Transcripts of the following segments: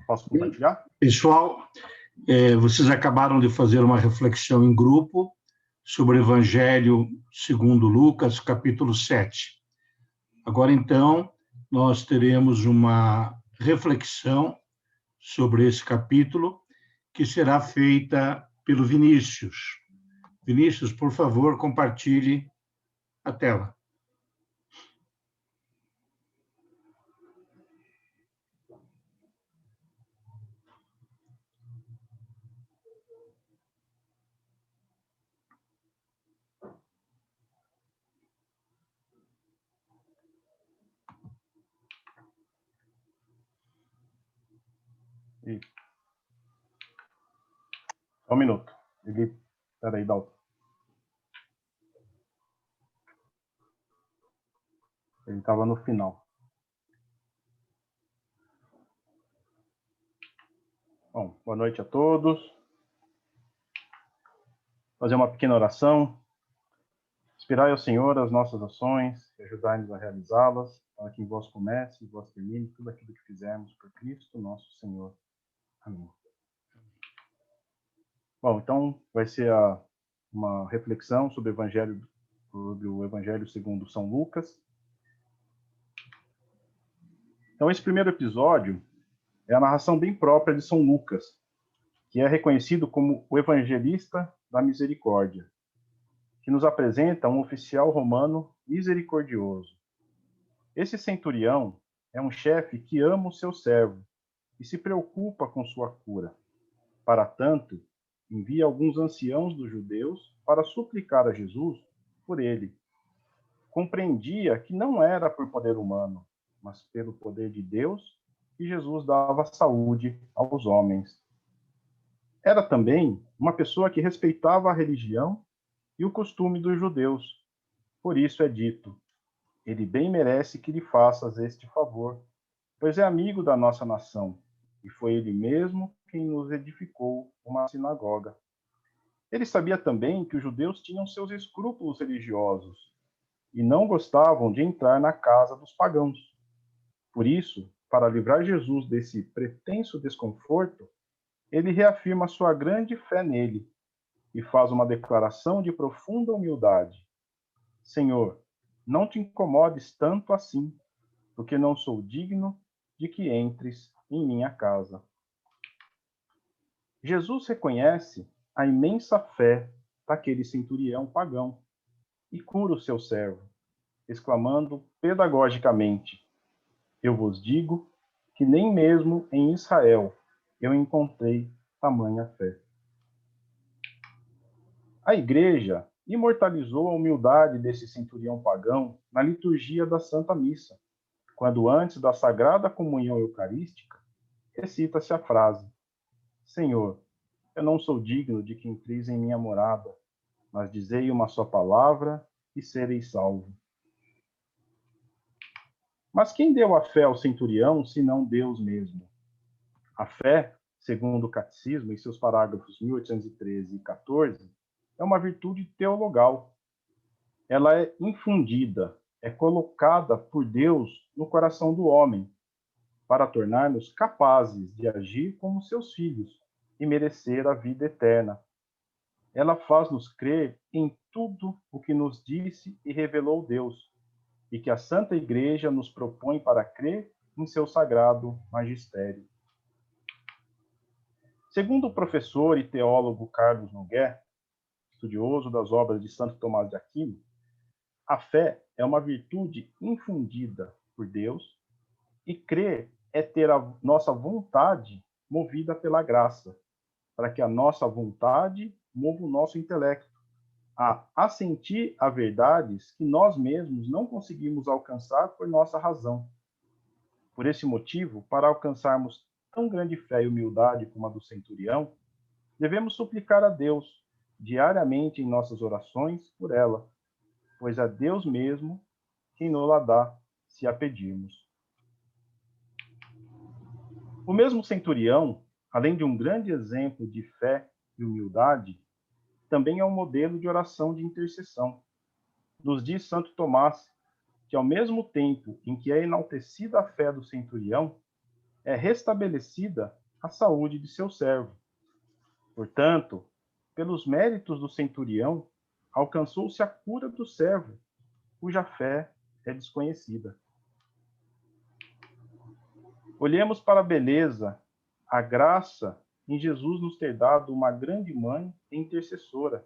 Posso compartilhar? Pessoal, vocês acabaram de fazer uma reflexão em grupo sobre o Evangelho segundo Lucas, capítulo 7. Agora, então, nós teremos uma reflexão sobre esse capítulo, que será feita pelo Vinícius. Vinícius, por favor, compartilhe a tela. Só um minuto. Peraí, Dalton. Ele estava no final. Bom, boa noite a todos. Fazer uma pequena oração. Inspirai ao Senhor as nossas ações e ajudai-nos a realizá-las, para que em vós comece e vós termine tudo aquilo que fizermos por Cristo nosso Senhor. Amém. Bom, então vai ser uma reflexão sobre o Evangelho segundo São Lucas. Então, esse primeiro episódio é a narração bem própria de São Lucas, que é reconhecido como o evangelista da misericórdia, que nos apresenta um oficial romano misericordioso. Esse centurião é um chefe que ama o seu servo e se preocupa com sua cura. Para tanto, envia alguns anciãos dos judeus para suplicar a Jesus por ele. Compreendia que não era por poder humano, mas pelo poder de Deus, que Jesus dava saúde aos homens. Era também uma pessoa que respeitava a religião e o costume dos judeus. Por isso é dito: ele bem merece que lhe faças este favor, pois é amigo da nossa nação, e foi ele mesmo quem nos edificou uma sinagoga. Ele sabia também que os judeus tinham seus escrúpulos religiosos e não gostavam de entrar na casa dos pagãos. Por isso, para livrar Jesus desse pretenso desconforto, ele reafirma sua grande fé nele e faz uma declaração de profunda humildade. Senhor, não te incomodes tanto assim, porque não sou digno de que entres em minha casa. Jesus reconhece a imensa fé daquele centurião pagão e cura o seu servo, exclamando pedagogicamente: eu vos digo que nem mesmo em Israel eu encontrei tamanha fé. A Igreja imortalizou a humildade desse centurião pagão na liturgia da Santa Missa, quando antes da Sagrada Comunhão Eucarística, recita-se a frase: Senhor, eu não sou digno de que entreis em minha morada, mas dizei uma só palavra e serei salvo. Mas quem deu a fé ao centurião, senão Deus mesmo? A fé, segundo o Catecismo, em seus parágrafos 1813 e 14, é uma virtude teologal. Ela é infundida, é colocada por Deus no coração do homem, para tornar-nos capazes de agir como seus filhos e merecer a vida eterna. Ela faz-nos crer em tudo o que nos disse e revelou Deus, e que a Santa Igreja nos propõe para crer em seu sagrado magistério. Segundo o professor e teólogo Carlos Noguer, estudioso das obras de Santo Tomás de Aquino, a fé é uma virtude infundida por Deus e crer é ter a nossa vontade movida pela graça, para que a nossa vontade mova o nosso intelecto a assentir a verdades que nós mesmos não conseguimos alcançar por nossa razão. Por esse motivo, para alcançarmos tão grande fé e humildade como a do centurião, devemos suplicar a Deus diariamente em nossas orações por ela, pois é Deus mesmo quem nos-la dá, se a pedirmos. O mesmo centurião, além de um grande exemplo de fé e humildade, também é um modelo de oração de intercessão. Nos diz Santo Tomás que, ao mesmo tempo em que é enaltecida a fé do centurião, é restabelecida a saúde de seu servo. Portanto, pelos méritos do centurião, alcançou-se a cura do servo, cuja fé é desconhecida. Olhemos para a beleza, a graça em Jesus nos ter dado uma grande mãe e intercessora,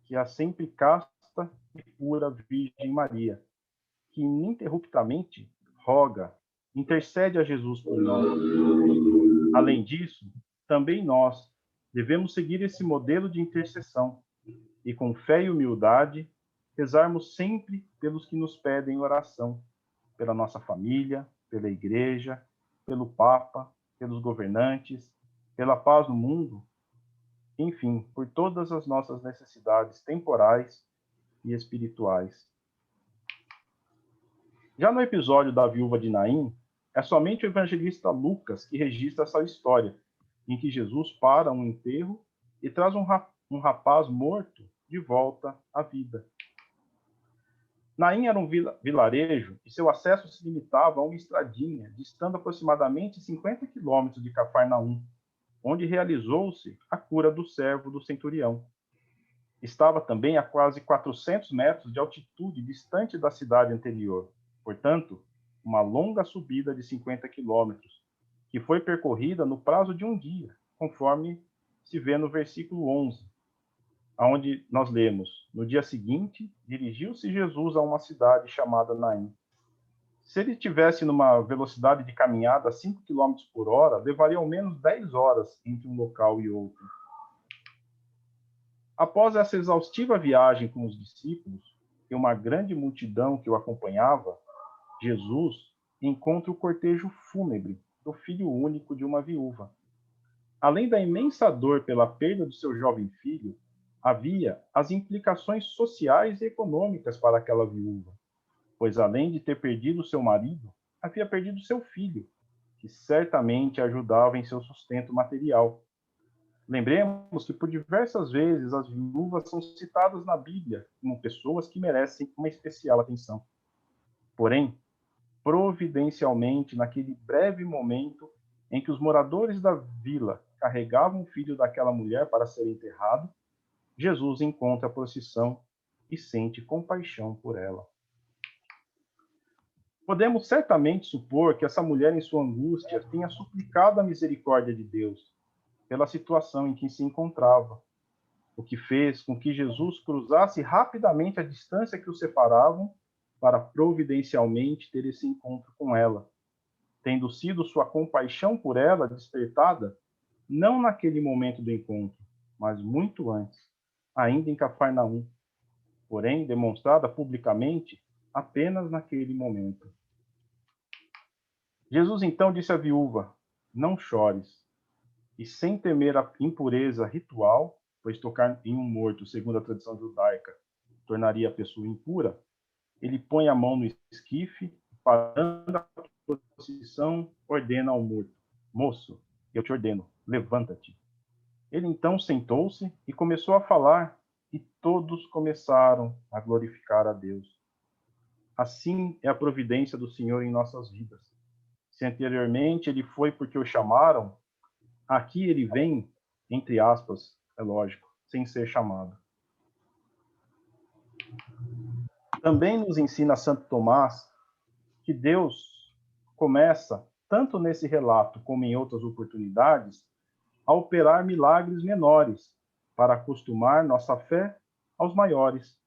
que é a sempre casta e pura Virgem Maria, que ininterruptamente roga, intercede a Jesus por nós. Além disso, também nós devemos seguir esse modelo de intercessão e, com fé e humildade, rezarmos sempre pelos que nos pedem oração, pela nossa família, pela Igreja, pelo Papa, pelos governantes, pela paz no mundo, enfim, por todas as nossas necessidades temporais e espirituais. Já no episódio da viúva de Naim, é somente o evangelista Lucas que registra essa história, em que Jesus para um enterro e traz um rapaz morto de volta à vida. Naim era um vilarejo e seu acesso se limitava a uma estradinha, distando aproximadamente 50 quilômetros de Cafarnaum, onde realizou-se a cura do servo do centurião. Estava também a quase 400 metros de altitude distante da cidade anterior, portanto, uma longa subida de 50 quilômetros, que foi percorrida no prazo de um dia, conforme se vê no versículo 11, onde nós lemos: no dia seguinte, dirigiu-se Jesus a uma cidade chamada Naim. Se ele estivesse numa velocidade de caminhada a 5 km por hora, levaria ao menos 10 horas entre um local e outro. Após essa exaustiva viagem com os discípulos e uma grande multidão que o acompanhava, Jesus encontra o cortejo fúnebre do filho único de uma viúva. Além da imensa dor pela perda do seu jovem filho, havia as implicações sociais e econômicas para aquela viúva, pois além de ter perdido seu marido, havia perdido seu filho, que certamente ajudava em seu sustento material. Lembremos que por diversas vezes as viúvas são citadas na Bíblia como pessoas que merecem uma especial atenção. Porém, providencialmente, naquele breve momento em que os moradores da vila carregavam o filho daquela mulher para ser enterrado, Jesus encontra a procissão e sente compaixão por ela. Podemos certamente supor que essa mulher, em sua angústia, tenha suplicado a misericórdia de Deus pela situação em que se encontrava, o que fez com que Jesus cruzasse rapidamente a distância que os separavam para providencialmente ter esse encontro com ela, tendo sido sua compaixão por ela despertada não naquele momento do encontro, mas muito antes, ainda em Cafarnaum, porém demonstrada publicamente apenas naquele momento. Jesus então disse à viúva: não chores. E sem temer a impureza ritual, pois tocar em um morto, segundo a tradição judaica, tornaria a pessoa impura, ele põe a mão no esquife, parando a procissão, ordena ao morto: moço, eu te ordeno, levanta-te. Ele então sentou-se e começou a falar, e todos começaram a glorificar a Deus. Assim é a providência do Senhor em nossas vidas. Se anteriormente ele foi porque o chamaram, aqui ele vem, entre aspas, é lógico, sem ser chamado. Também nos ensina Santo Tomás que Deus começa, tanto nesse relato como em outras oportunidades, a operar milagres menores para acostumar nossa fé aos maiores.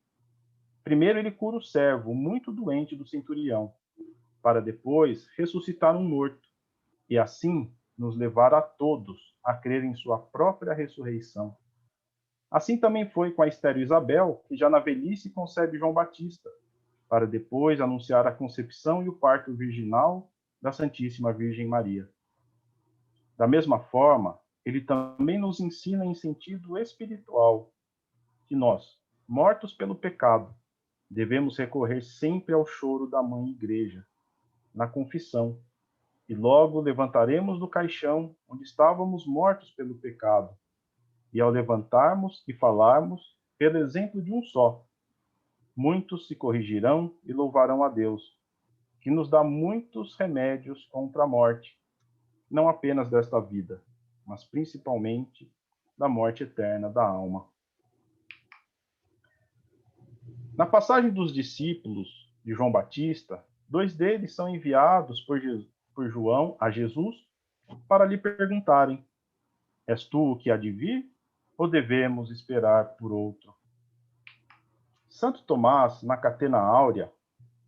Primeiro ele cura o servo muito doente do centurião, para depois ressuscitar um morto, e assim nos levar a todos a crer em sua própria ressurreição. Assim também foi com a estéril Isabel, que já na velhice concebe João Batista, para depois anunciar a concepção e o parto virginal da Santíssima Virgem Maria. Da mesma forma, ele também nos ensina em sentido espiritual que nós, mortos pelo pecado, devemos recorrer sempre ao choro da Mãe Igreja, na confissão, e logo levantaremos do caixão onde estávamos mortos pelo pecado. E ao levantarmos e falarmos, pelo exemplo de um só, muitos se corrigirão e louvarão a Deus, que nos dá muitos remédios contra a morte, não apenas desta vida, mas principalmente da morte eterna da alma. Na passagem dos discípulos de João Batista, 2 deles são enviados por João a Jesus para lhe perguntarem: és tu o que há de vir, ou devemos esperar por outro? Santo Tomás, na Catena Áurea,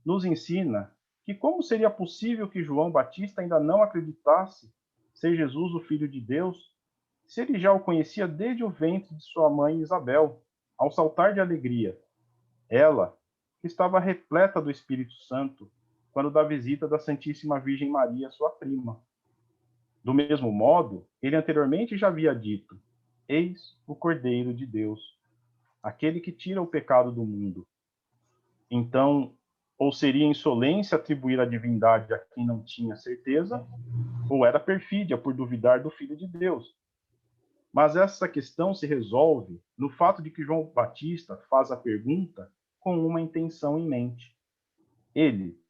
nos ensina que como seria possível que João Batista ainda não acreditasse ser Jesus o Filho de Deus, se ele já o conhecia desde o ventre de sua mãe Isabel, ao saltar de alegria. Ela, que estava repleta do Espírito Santo, quando da visita da Santíssima Virgem Maria, sua prima. Do mesmo modo, ele anteriormente já havia dito: eis o Cordeiro de Deus, aquele que tira o pecado do mundo. Então, ou seria insolência atribuir a divindade a quem não tinha certeza, ou era perfídia por duvidar do Filho de Deus. Mas essa questão se resolve no fato de que João Batista faz a pergunta com uma intenção em mente. Ele,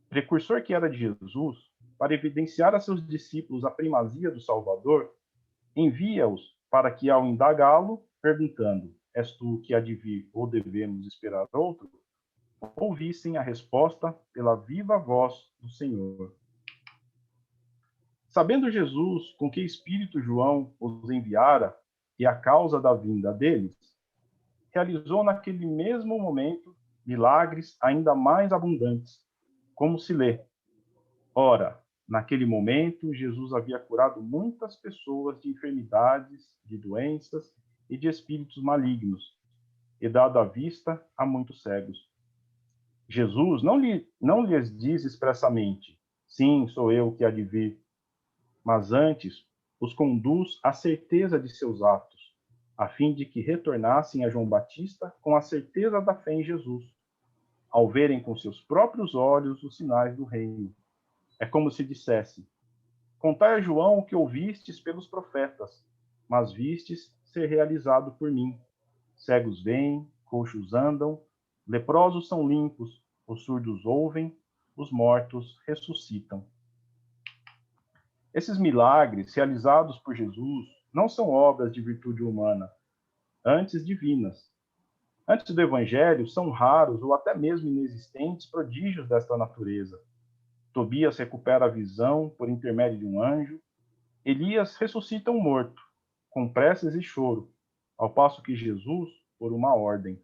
precursor que era de Jesus, para evidenciar a seus discípulos a primazia do Salvador, envia-os para que, ao indagá-lo, perguntando: és tu que há de vir ou devemos esperar outro? Ouvissem a resposta pela viva voz do Senhor. Sabendo Jesus com que espírito João os enviara e a causa da vinda deles, realizou naquele mesmo momento milagres ainda mais abundantes, como se lê: ora, naquele momento Jesus havia curado muitas pessoas de enfermidades, de doenças e de espíritos malignos, e dado a vista a muitos cegos. Jesus não lhes diz expressamente: sim, sou eu que há de vir, mas antes os conduz à certeza de seus atos, a fim de que retornassem a João Batista com a certeza da fé em Jesus, ao verem com seus próprios olhos os sinais do reino. É como se dissesse: contai a João o que ouvistes pelos profetas, mas vistes ser realizado por mim. Cegos veem, coxos andam, leprosos são limpos, os surdos ouvem, os mortos ressuscitam. Esses milagres realizados por Jesus não são obras de virtude humana, antes divinas. Antes do Evangelho, são raros ou até mesmo inexistentes prodígios desta natureza. Tobias recupera a visão por intermédio de um anjo. Elias ressuscita um morto, com preces e choro, ao passo que Jesus, por uma ordem.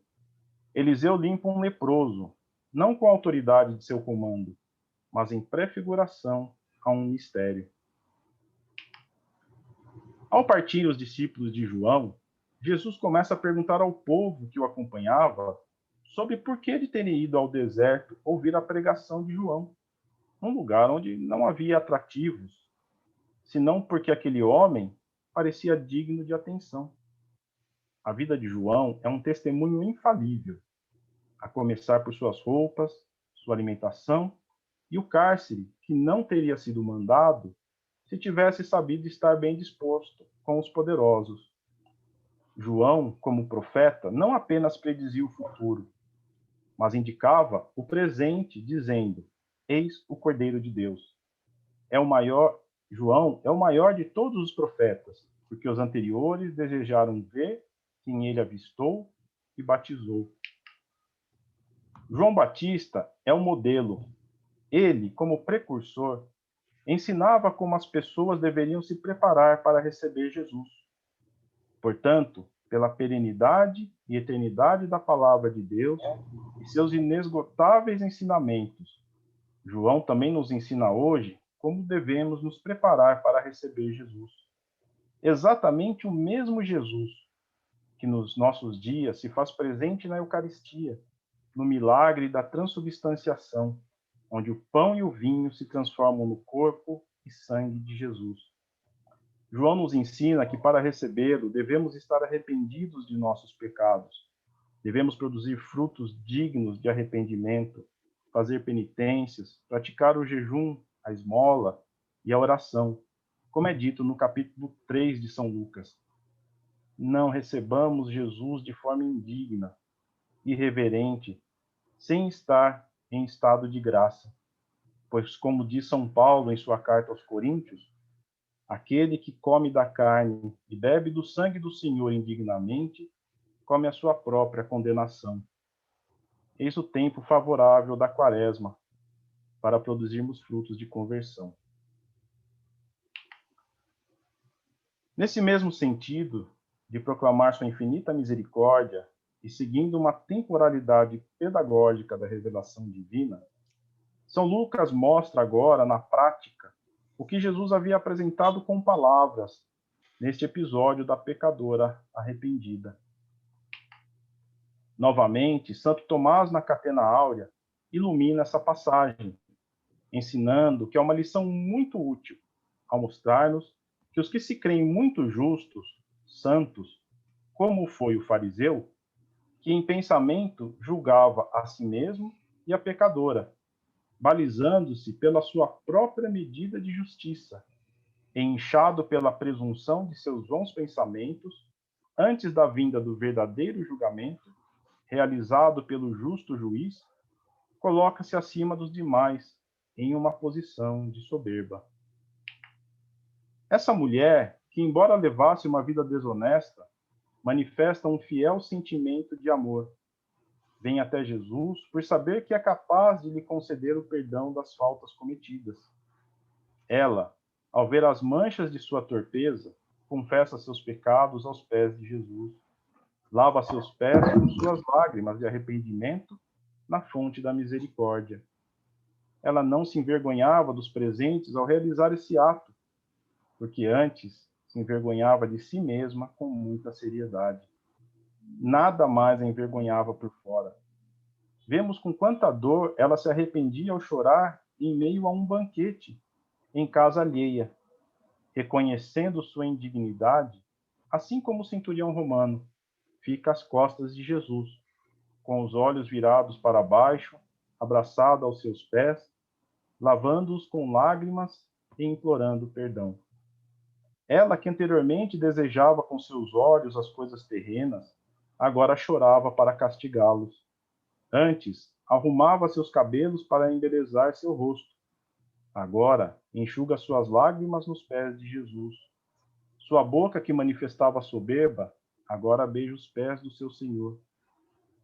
Eliseu limpa um leproso, não com a autoridade de seu comando, mas em prefiguração a um mistério. Ao partir os discípulos de João, Jesus começa a perguntar ao povo que o acompanhava sobre por que de terem ido ao deserto ouvir a pregação de João, num lugar onde não havia atrativos, senão porque aquele homem parecia digno de atenção. A vida de João é um testemunho infalível, a começar por suas roupas, sua alimentação e o cárcere, que não teria sido mandado se tivesse sabido estar bem disposto com os poderosos. João, como profeta, não apenas predizia o futuro, mas indicava o presente, dizendo: eis o Cordeiro de Deus. João é o maior de todos os profetas, porque os anteriores desejaram ver quem ele avistou e batizou. João Batista é o modelo. Ele, como precursor, ensinava como as pessoas deveriam se preparar para receber Jesus. Portanto, pela perenidade e eternidade da palavra de Deus e seus inesgotáveis ensinamentos, João também nos ensina hoje como devemos nos preparar para receber Jesus. Exatamente o mesmo Jesus que nos nossos dias se faz presente na Eucaristia, no milagre da transubstanciação, onde o pão e o vinho se transformam no corpo e sangue de Jesus. João nos ensina que para recebê-lo devemos estar arrependidos de nossos pecados, devemos produzir frutos dignos de arrependimento, fazer penitências, praticar o jejum, a esmola e a oração, como é dito no capítulo 3 de São Lucas. Não recebamos Jesus de forma indigna, irreverente, sem estar em estado de graça, pois, como diz São Paulo em sua carta aos Coríntios, Aquele que come da carne e bebe do sangue do Senhor indignamente, come a sua própria condenação. Eis o tempo favorável da quaresma, para produzirmos frutos de conversão. Nesse mesmo sentido, de proclamar sua infinita misericórdia e seguindo uma temporalidade pedagógica da revelação divina, São Lucas mostra agora, na prática, o que Jesus havia apresentado com palavras neste episódio da pecadora arrependida. Novamente, Santo Tomás, na Catena Áurea, ilumina essa passagem, ensinando que é uma lição muito útil ao mostrar-nos que os que se creem muito justos, santos, como foi o fariseu, que em pensamento julgava a si mesmo e a pecadora, balizando-se pela sua própria medida de justiça, inchado pela presunção de seus bons pensamentos, antes da vinda do verdadeiro julgamento, realizado pelo justo juiz, coloca-se acima dos demais em uma posição de soberba. Essa mulher, que embora levasse uma vida desonesta, manifesta um fiel sentimento de amor. Vem até Jesus por saber que é capaz de lhe conceder o perdão das faltas cometidas. Ela, ao ver as manchas de sua torpeza, confessa seus pecados aos pés de Jesus. Lava seus pés com suas lágrimas de arrependimento na fonte da misericórdia. Ela não se envergonhava dos presentes ao realizar esse ato, porque antes se envergonhava de si mesma com muita seriedade. Nada mais a envergonhava por fora. Vemos com quanta dor ela se arrependia ao chorar em meio a um banquete, em casa alheia, reconhecendo sua indignidade, assim como o centurião romano fica às costas de Jesus, com os olhos virados para baixo, abraçado aos seus pés, lavando-os com lágrimas e implorando perdão. Ela, que anteriormente desejava com seus olhos as coisas terrenas, agora chorava para castigá-los. Antes, arrumava seus cabelos para embelezar seu rosto. Agora, enxuga suas lágrimas nos pés de Jesus. Sua boca, que manifestava soberba, agora beija os pés do seu Senhor.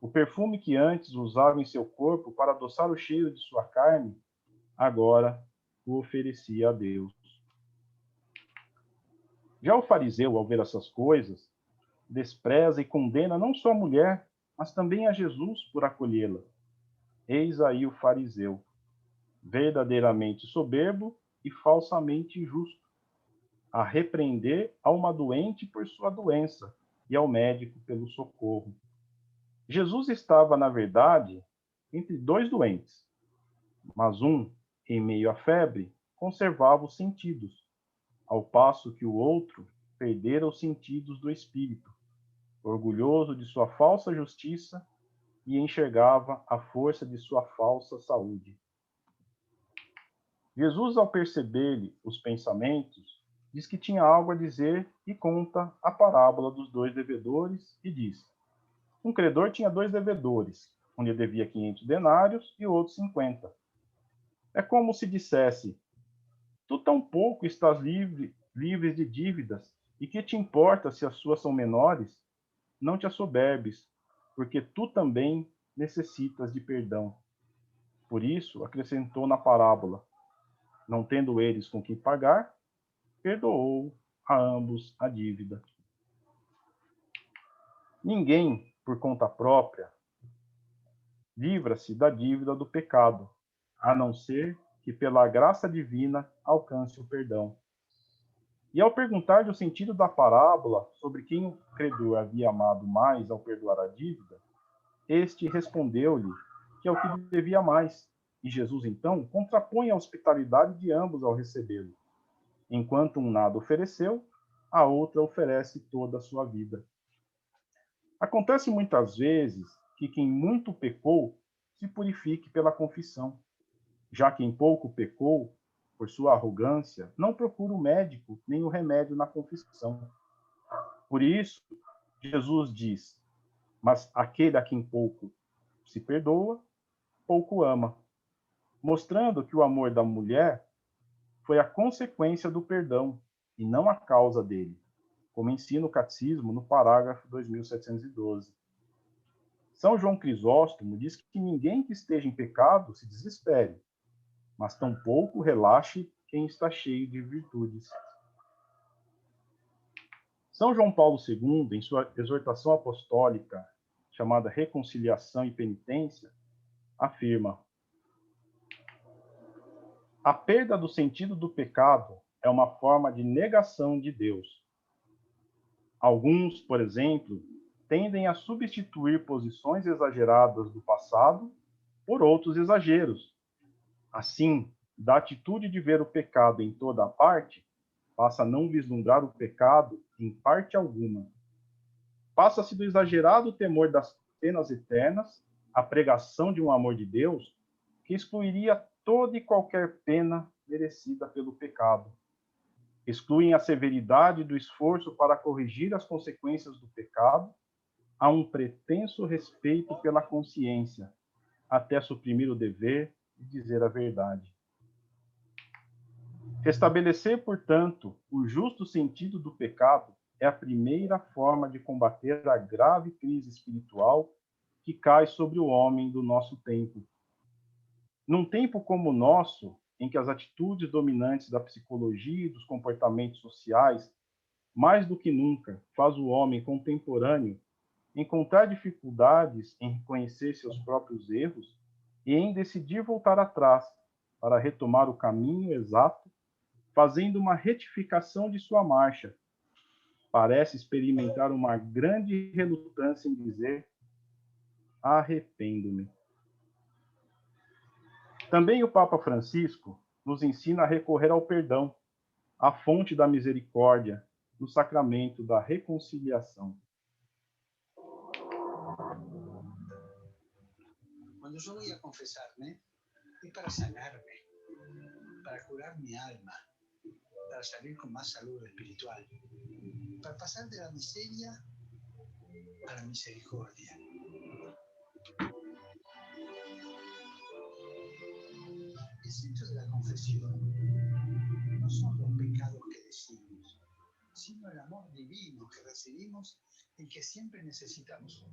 O perfume que antes usava em seu corpo para adoçar o cheiro de sua carne, agora o oferecia a Deus. Já o fariseu, ao ver essas coisas, despreza e condena não só a mulher, mas também a Jesus por acolhê-la. Eis aí o fariseu, verdadeiramente soberbo e falsamente injusto, a repreender a uma doente por sua doença e ao médico pelo socorro. Jesus estava, na verdade, entre dois doentes, mas um, em meio à febre, conservava os sentidos, ao passo que o outro perdera os sentidos do espírito, orgulhoso de sua falsa justiça e enxergava a força de sua falsa saúde. Jesus, ao perceber-lhe os pensamentos, diz que tinha algo a dizer e conta a parábola dos dois devedores e diz: um credor tinha dois devedores, um lhe devia 500 denários e o outro 50. É como se dissesse: tu tão pouco estás livre de dívidas, e que te importa se as suas são menores? Não te assoberbes, porque tu também necessitas de perdão. Por isso, acrescentou na parábola: não tendo eles com que pagar, perdoou a ambos a dívida. Ninguém, por conta própria, livra-se da dívida do pecado, a não ser que pela graça divina alcance o perdão. E ao perguntar-lhe o sentido da parábola sobre quem o credor havia amado mais ao perdoar a dívida, este respondeu-lhe que é o que devia mais. E Jesus, então, contrapõe a hospitalidade de ambos ao recebê-lo. Enquanto um nada ofereceu, a outra oferece toda a sua vida. Acontece muitas vezes que quem muito pecou se purifique pela confissão. Já quem pouco pecou, por sua arrogância, não procura o médico nem o remédio na confissão. Por isso, Jesus diz: mas aquele a quem pouco se perdoa, pouco ama, mostrando que o amor da mulher foi a consequência do perdão e não a causa dele, como ensina o Catecismo no parágrafo 2712. São João Crisóstomo diz que ninguém que esteja em pecado se desespere, mas tampouco relaxe quem está cheio de virtudes. São João Paulo II, em sua exortação apostólica, chamada Reconciliação e Penitência, afirma: a perda do sentido do pecado é uma forma de negação de Deus. Alguns, por exemplo, tendem a substituir posições exageradas do passado por outros exageros. Assim, da atitude de ver o pecado em toda a parte, passa a não vislumbrar o pecado em parte alguma. Passa-se do exagerado temor das penas eternas à pregação de um amor de Deus que excluiria toda e qualquer pena merecida pelo pecado. Excluem a severidade do esforço para corrigir as consequências do pecado a um pretenso respeito pela consciência, até suprimir o dever de dizer a verdade. Restabelecer, portanto, o justo sentido do pecado é a primeira forma de combater a grave crise espiritual que cai sobre o homem do nosso tempo. Num tempo como o nosso, em que as atitudes dominantes da psicologia e dos comportamentos sociais, mais do que nunca, faz o homem contemporâneo encontrar dificuldades em reconhecer seus próprios erros e em decidir voltar atrás para retomar o caminho exato, fazendo uma retificação de sua marcha, parece experimentar uma grande relutância em dizer: arrependo-me. Também o Papa Francisco nos ensina a recorrer ao perdão, a fonte da misericórdia, no sacramento da reconciliação. Quando eu vou a confessar-me, é para sanar-me, para curar minha alma, para salir com mais saúde espiritual, para passar da miséria a la misericórdia. El centro de la confesión no son los pecados que decimos, sino el amor divino que recibimos y que siempre necesitamos.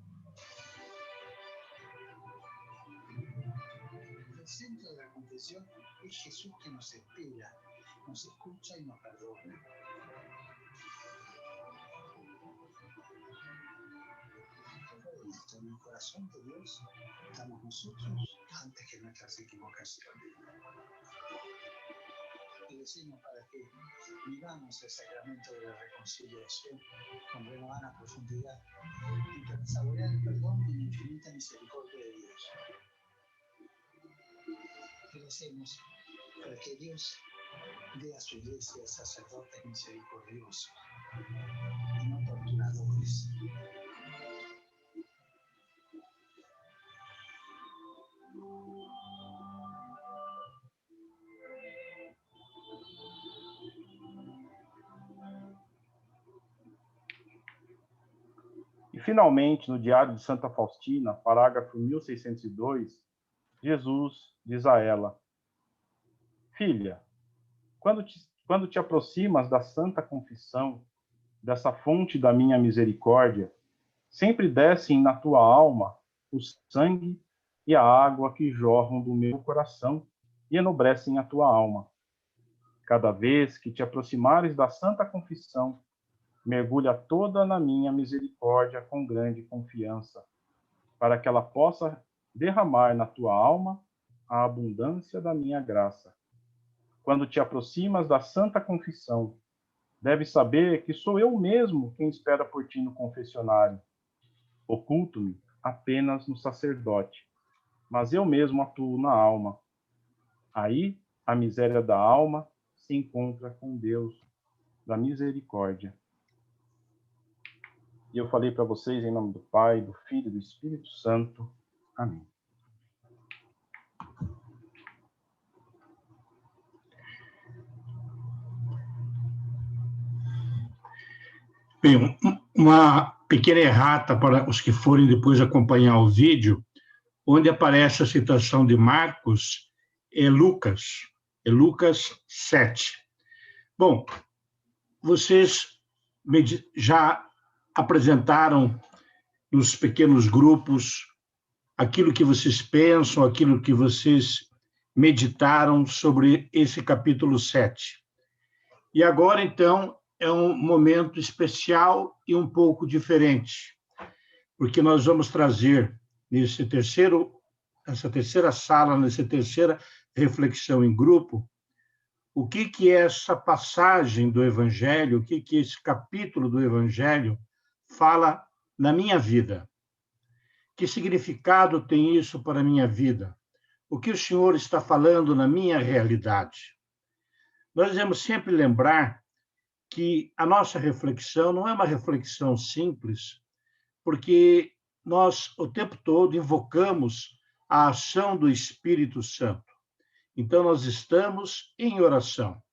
El centro de la confesión es Jesús que nos espera, nos escucha y nos perdona. En el corazón de Dios estamos nosotros antes que nuestras equivocaciones. Le decimos para que vivamos el sacramento de la reconciliación con renovada profundidad y para saborear el perdón y la infinita misericordia de Dios. Le decimos para que Dios dé a su iglesia sacerdotes misericordiosos y no torturadores. E, finalmente, no Diário de Santa Faustina, parágrafo 1602, Jesus diz a ela: filha, quando te aproximas da Santa Confissão, dessa fonte da minha misericórdia, sempre descem na tua alma o sangue e a água que jorram do meu coração e enobrecem a tua alma. Cada vez que te aproximares da Santa Confissão, mergulha toda na minha misericórdia com grande confiança, para que ela possa derramar na tua alma a abundância da minha graça. Quando te aproximas da Santa Confissão, deves saber que sou eu mesmo quem espera por ti no confessionário. Oculto-me apenas no sacerdote, mas eu mesmo atuo na alma. Aí, a miséria da alma se encontra com Deus da misericórdia. E eu falei para vocês em nome do Pai, do Filho e do Espírito Santo. Amém. Bem, uma pequena errata para os que forem depois acompanhar o vídeo, onde aparece a citação de Marcos, é Lucas 7. Bom, vocês já apresentaram nos pequenos grupos aquilo que vocês pensam, aquilo que vocês meditaram sobre esse capítulo 7. E agora, então, é um momento especial e um pouco diferente, porque nós vamos trazer nessa terceira sala, nessa terceira reflexão em grupo, o que é essa passagem do Evangelho, o que esse capítulo do Evangelho fala na minha vida. Que significado tem isso para a minha vida? O que o Senhor está falando na minha realidade? Nós devemos sempre lembrar que a nossa reflexão não é uma reflexão simples, porque nós, o tempo todo, invocamos a ação do Espírito Santo. Então, nós estamos em oração.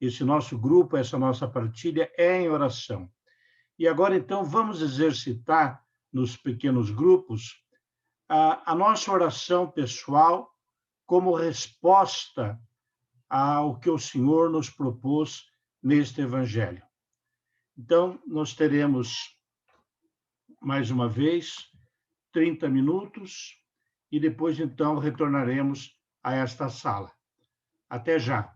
Esse nosso grupo, essa nossa partilha é em oração. E agora, então, vamos exercitar nos pequenos grupos a nossa oração pessoal como resposta ao que o Senhor nos propôs neste Evangelho. Então, nós teremos, mais uma vez, 30 minutos e depois, então, retornaremos a esta sala. Até já.